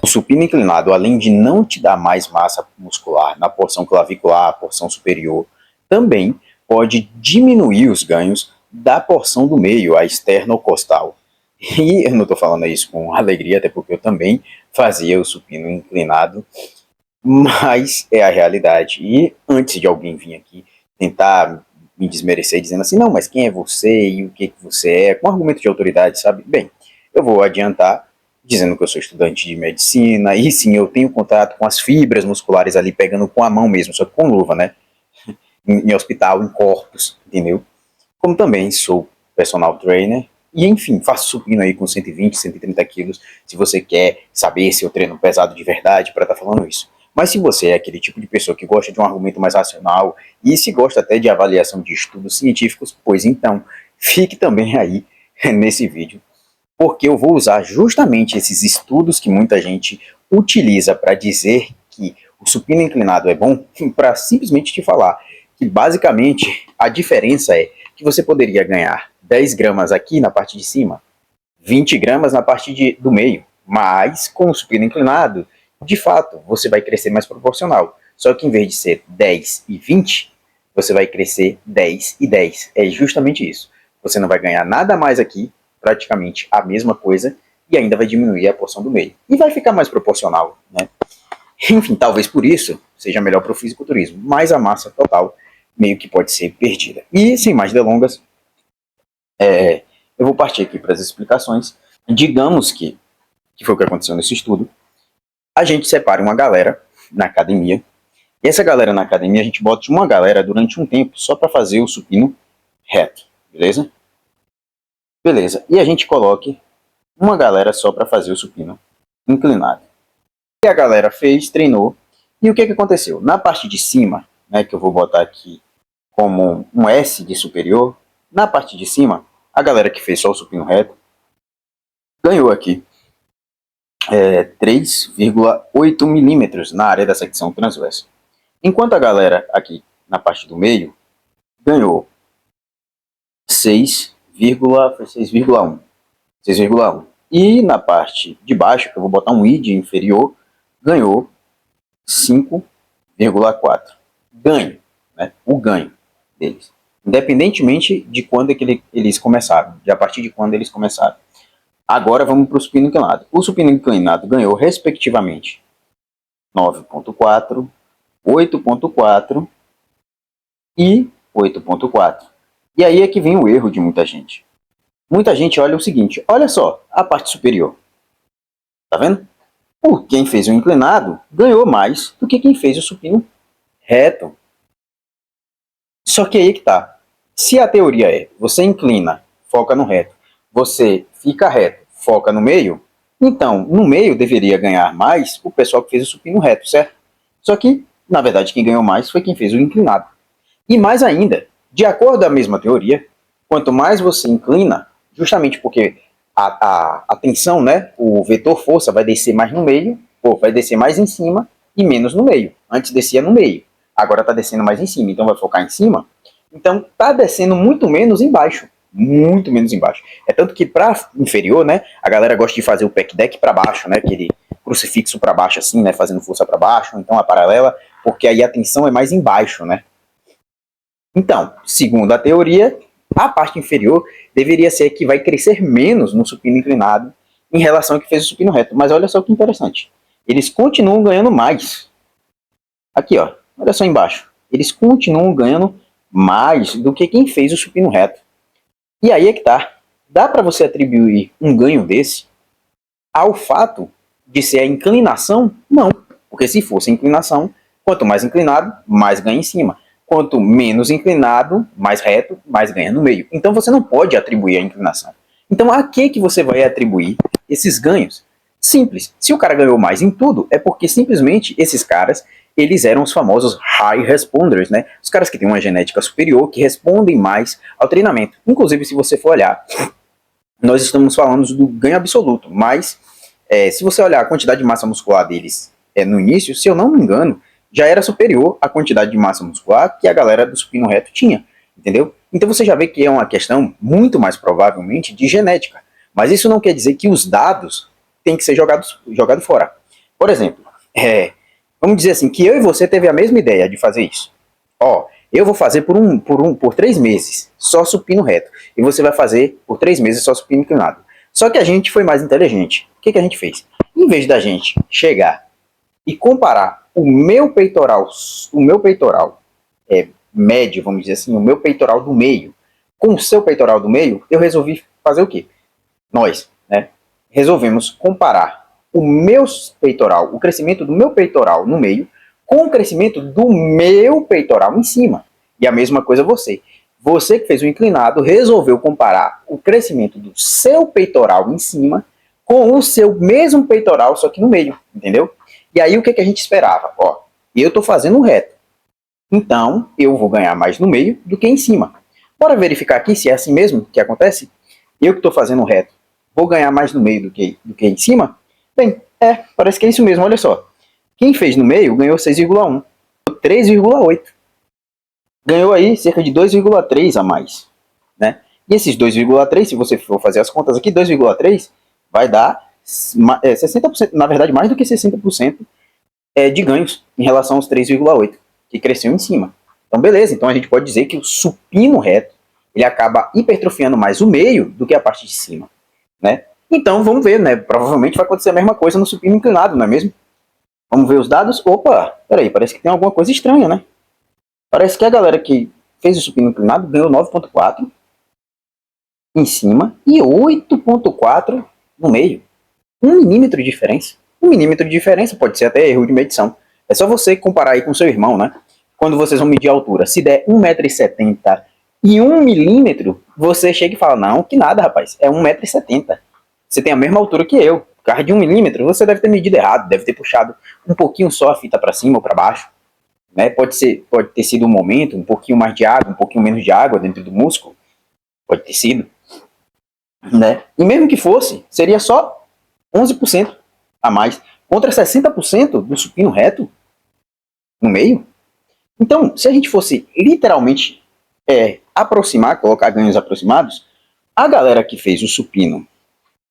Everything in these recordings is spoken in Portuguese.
O supino inclinado, além de não te dar mais massa muscular na porção clavicular, porção superior, também pode diminuir os ganhos da porção do meio, a esternocostal. E eu não estou falando isso com alegria, até porque eu também fazia o supino inclinado, mas é a realidade. E antes de alguém vir aqui tentar me desmerecer dizendo assim, não, mas quem é você e o que você é, com argumento de autoridade, sabe? Bem, eu vou adiantar dizendo que eu sou estudante de medicina, e sim, eu tenho contato com as fibras musculares ali, pegando com a mão mesmo, só que com luva, né? Em hospital, em corpos, entendeu? Como também sou personal trainer, e enfim, faço supino aí com 120, 130 quilos, se você quer saber se eu treino pesado de verdade para estar falando isso. Mas se você é aquele tipo de pessoa que gosta de um argumento mais racional, e se gosta até de avaliação de estudos científicos, pois então, fique também aí nesse vídeo, porque eu vou usar justamente esses estudos que muita gente utiliza para dizer que o supino inclinado é bom, para simplesmente te falar que basicamente a diferença é que você poderia ganhar 10 gramas aqui na parte de cima, 20 gramas na parte do meio, mas com o supino inclinado, de fato, você vai crescer mais proporcional. Só que em vez de ser 10 e 20, você vai crescer 10 e 10. É justamente isso. Você não vai ganhar nada mais aqui, praticamente a mesma coisa, e ainda vai diminuir a porção do meio. E vai ficar mais proporcional, né? Enfim, talvez por isso seja melhor para o fisiculturismo, mas a massa total meio que pode ser perdida. E, sem mais delongas, eu vou partir aqui para as explicações. Digamos que foi o que aconteceu nesse estudo, a gente separa uma galera na academia, e essa galera na academia a gente bota uma galera durante um tempo só para fazer o supino reto, beleza? Beleza, e a gente coloque uma galera só para fazer o supino inclinado. E a galera fez, treinou, e o que aconteceu? Na parte de cima, né, que eu vou botar aqui como um S de superior, na parte de cima, a galera que fez só o supino reto ganhou aqui 3,8 milímetros na área da secção transversa. Enquanto a galera aqui na parte do meio ganhou 6,1. E na parte de baixo, que eu vou botar um I de inferior, ganhou 5,4. Ganho, né? O ganho deles. Independentemente de quando é que eles começaram, de a partir de quando eles começaram. Agora vamos para o supino inclinado. O supino inclinado ganhou, respectivamente, 9,4, 8,4 e 8,4. E aí é que vem o erro de muita gente. Muita gente olha o seguinte, olha só, a parte superior. Tá vendo? Quem fez o inclinado ganhou mais do que quem fez o supino reto. Só que aí que tá. Se a teoria é, você inclina, foca no reto, você fica reto, foca no meio, então, no meio deveria ganhar mais o pessoal que fez o supino reto, certo? Só que, na verdade, quem ganhou mais foi quem fez o inclinado. E mais ainda, de acordo com a mesma teoria, quanto mais você inclina, justamente porque a tensão, né, o vetor força vai descer mais no meio, ou vai descer mais em cima e menos no meio. Antes descia no meio, agora está descendo mais em cima, então vai focar em cima. Então está descendo muito menos embaixo. Muito menos embaixo. É tanto que para inferior, né, a galera gosta de fazer o pec deck para baixo, né, aquele crucifixo para baixo assim, né, fazendo força para baixo, então a paralela, porque aí a tensão é mais embaixo, né. Então, segundo a teoria, a parte inferior deveria ser a que vai crescer menos no supino inclinado em relação ao que fez o supino reto. Mas olha só que interessante. Eles continuam ganhando mais. Aqui, ó. Olha só embaixo. Eles continuam ganhando mais do que quem fez o supino reto. E aí é que tá. Dá para você atribuir um ganho desse ao fato de ser a inclinação? Não. Porque se fosse a inclinação, quanto mais inclinado, mais ganha em cima. Quanto menos inclinado, mais reto, mais ganha no meio. Então você não pode atribuir a inclinação. Então a que você vai atribuir esses ganhos? Simples. Se o cara ganhou mais em tudo, é porque simplesmente esses caras, eles eram os famosos high responders, né? Os caras que têm uma genética superior, que respondem mais ao treinamento. Inclusive, se você for olhar, nós estamos falando do ganho absoluto, mas se você olhar a quantidade de massa muscular deles no início, se eu não me engano, já era superior à quantidade de massa muscular que a galera do supino reto tinha, entendeu? Então você já vê que é uma questão muito mais provavelmente de genética, mas isso não quer dizer que os dados têm que ser jogados fora. Por exemplo, vamos dizer assim, que eu e você teve a mesma ideia de fazer isso. Ó, eu vou fazer por 3 meses, só supino reto. E você vai fazer por 3 meses só supino inclinado. Só que a gente foi mais inteligente. O que, que a gente fez? Em vez da gente chegar e comparar o meu peitoral médio, vamos dizer assim, o meu peitoral do meio, com o seu peitoral do meio, eu resolvi fazer o quê? Nós, né, resolvemos comparar o meu peitoral, o crescimento do meu peitoral no meio, com o crescimento do meu peitoral em cima. E a mesma coisa você. Você que fez o inclinado resolveu comparar o crescimento do seu peitoral em cima com o seu mesmo peitoral, só que no meio, entendeu? E aí o que, que a gente esperava? Ó, eu estou fazendo reto, então eu vou ganhar mais no meio do que em cima. Bora verificar aqui se é assim mesmo que acontece? Eu que estou fazendo reto, vou ganhar mais no meio do que em cima? Bem, parece que é isso mesmo, olha só. Quem fez no meio ganhou 6,1, 3,8. Ganhou aí cerca de 2,3 a mais, né? E esses 2,3, se você for fazer as contas aqui, 2,3 vai dar 60%, na verdade mais do que 60% de ganhos em relação aos 3,8, que cresceu em cima. Então beleza, então a gente pode dizer que o supino reto, ele acaba hipertrofiando mais o meio do que a parte de cima, né? Então vamos ver, né? Provavelmente vai acontecer a mesma coisa no supino inclinado, não é mesmo? Vamos ver os dados. Opa, peraí, parece que tem alguma coisa estranha, né? Parece que a galera que fez o supino inclinado ganhou 9,4 em cima e 8,4 no meio. 1 milímetro de diferença. 1 milímetro de diferença pode ser até erro de medição. É só você comparar aí com seu irmão, né? Quando vocês vão medir a altura. Se der 1,70 m e 1 milímetro, você chega e fala, não, que nada, rapaz, é 1,70 m. Você tem a mesma altura que eu. Por causa de 1 milímetro, você deve ter medido errado, deve ter puxado um pouquinho só a fita para cima ou para baixo. Né? Pode ter sido um momento, um pouquinho mais de água, um pouquinho menos de água dentro do músculo. Pode ter sido. Né? E mesmo que fosse, seria só 11% a mais, contra 60% do supino reto no meio. Então, se a gente fosse literalmente aproximar, colocar ganhos aproximados, a galera que fez o supino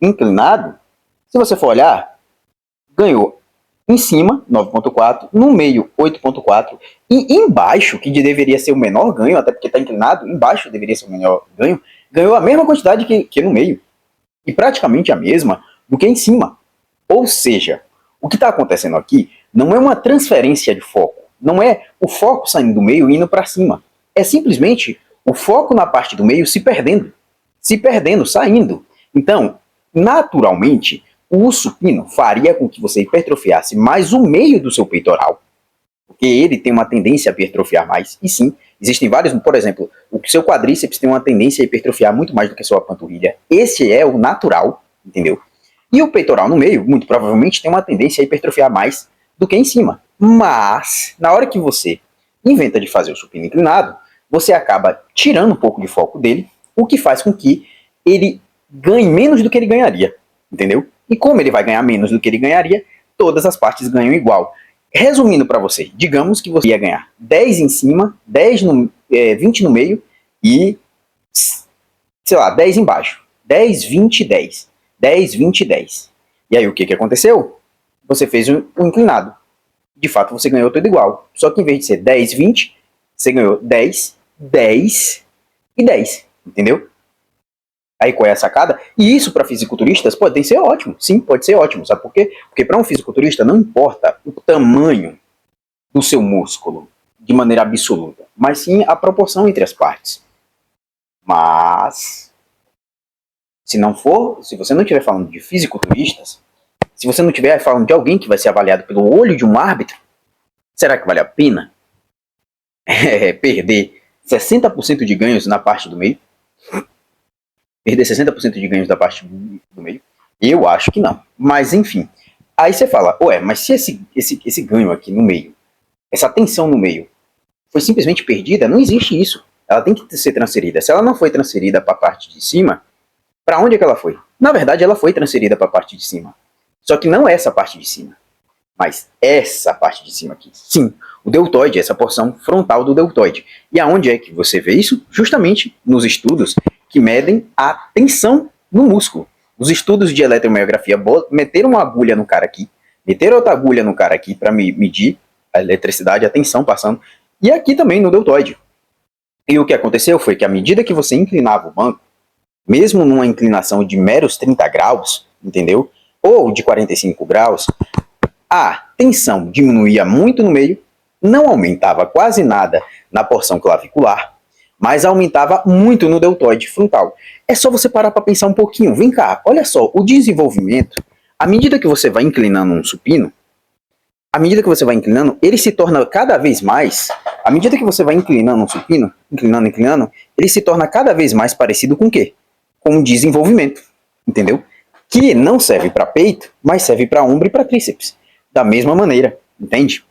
inclinado, se você for olhar, ganhou em cima 9,4, no meio 8,4 e embaixo, que deveria ser o menor ganho, até porque está inclinado, embaixo deveria ser o menor ganho, ganhou a mesma quantidade que no meio e praticamente a mesma do que em cima. Ou seja, o que está acontecendo aqui não é uma transferência de foco, não é o foco saindo do meio e indo para cima, é simplesmente o foco na parte do meio se perdendo, saindo. Então, naturalmente, o supino faria com que você hipertrofiasse mais o meio do seu peitoral, porque ele tem uma tendência a hipertrofiar mais, e sim, existem vários, por exemplo, o seu quadríceps tem uma tendência a hipertrofiar muito mais do que a sua panturrilha, esse é o natural, entendeu? E o peitoral no meio, muito provavelmente, tem uma tendência a hipertrofiar mais do que em cima, mas, na hora que você inventa de fazer o supino inclinado, você acaba tirando um pouco de foco dele, o que faz com que ele ganhe menos do que ele ganharia, entendeu? E como ele vai ganhar menos do que ele ganharia, todas as partes ganham igual. Resumindo para você, digamos que você ia ganhar 10 em cima, 20 no meio e, sei lá, 10 embaixo. 10, 20, 10. 10, 20, 10. E aí o que aconteceu? Você fez um inclinado. De fato, você ganhou tudo igual. Só que em vez de ser 10, 20, você ganhou 10, 10 e 10. Entendeu? Aí qual é a sacada? E isso para fisiculturistas pode ser ótimo. Sim, pode ser ótimo. Sabe por quê? Porque para um fisiculturista não importa o tamanho do seu músculo de maneira absoluta, mas sim a proporção entre as partes. Mas se você não estiver falando de fisiculturistas, se você não estiver falando de alguém que vai ser avaliado pelo olho de um árbitro, será que vale a pena perder 60% de ganhos na parte do meio? Perder 60% de ganhos da parte do meio? Eu acho que não. Mas, enfim. Aí você fala, ué, mas se esse ganho aqui no meio, essa tensão no meio, foi simplesmente perdida, não existe isso. Ela tem que ser transferida. Se ela não foi transferida para a parte de cima, para onde é que ela foi? Na verdade, ela foi transferida para a parte de cima. Só que não essa parte de cima, mas essa parte de cima aqui. Sim, o deltoide, essa porção frontal do deltoide. E aonde é que você vê isso? Justamente nos estudos que medem a tensão no músculo. Os estudos de eletromiografia meteram uma agulha no cara aqui, Meteram outra agulha no cara aqui para medir a eletricidade, a tensão passando. E aqui também no deltoide. E o que aconteceu foi que à medida que você inclinava o banco, mesmo numa inclinação de meros 30 graus, entendeu? Ou de 45 graus, a tensão diminuía muito no meio, não aumentava quase nada na porção clavicular, mas aumentava muito no deltoide frontal. É só você parar para pensar um pouquinho. Vem cá, olha só, o desenvolvimento, à medida que você vai inclinando um supino, à medida que você vai inclinando, ele se torna cada vez mais, à medida que você vai inclinando um supino, inclinando, ele se torna cada vez mais parecido com o quê? Com o desenvolvimento, entendeu? Que não serve para peito, mas serve para ombro e para tríceps. Da mesma maneira, entende?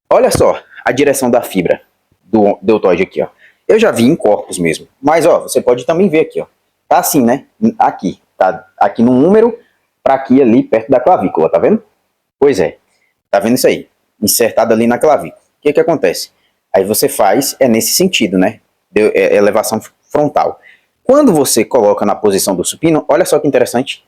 Olha só a direção da fibra do deltoide aqui, ó. Eu já vi em corpos mesmo, mas ó, você pode também ver aqui, ó. Tá assim, né? Aqui, tá aqui no úmero, para aqui ali perto da clavícula, tá vendo? Pois é. Tá vendo isso aí? Insertado ali na clavícula. O que que acontece? Aí você faz, é nesse sentido, né? Elevação frontal. Quando você coloca na posição do supino, olha só que interessante.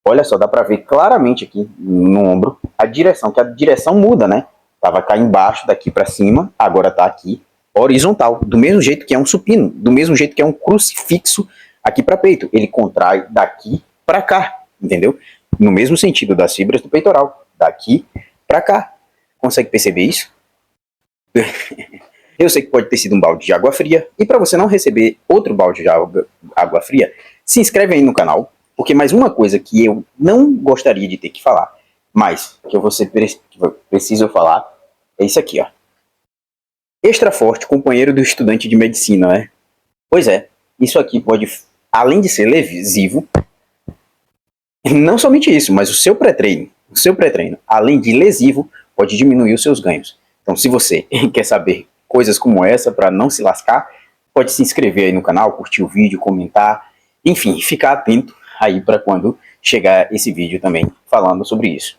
Olha só, dá pra ver claramente aqui no ombro a direção, que a direção muda, né? Tava cá embaixo, daqui pra cima, agora tá aqui horizontal. Do mesmo jeito que é um supino, do mesmo jeito que é um crucifixo aqui pra peito. Ele contrai daqui pra cá, entendeu? No mesmo sentido das fibras do peitoral. Daqui pra cá. Consegue perceber isso? Eu sei que pode ter sido um balde de água fria. E para você não receber outro balde de água fria, se inscreve aí no canal. Porque mais uma coisa que eu não gostaria de ter que falar, mas que você precisa falar, é isso aqui, ó. Extra forte, companheiro do estudante de medicina, né? Pois é, isso aqui pode, além de ser lesivo, não somente isso, mas o seu pré-treino, além de lesivo, pode diminuir os seus ganhos. Então, se você quer saber coisas como essa para não se lascar, pode se inscrever aí no canal, curtir o vídeo, comentar, enfim, ficar atento aí para quando chegar esse vídeo também falando sobre isso.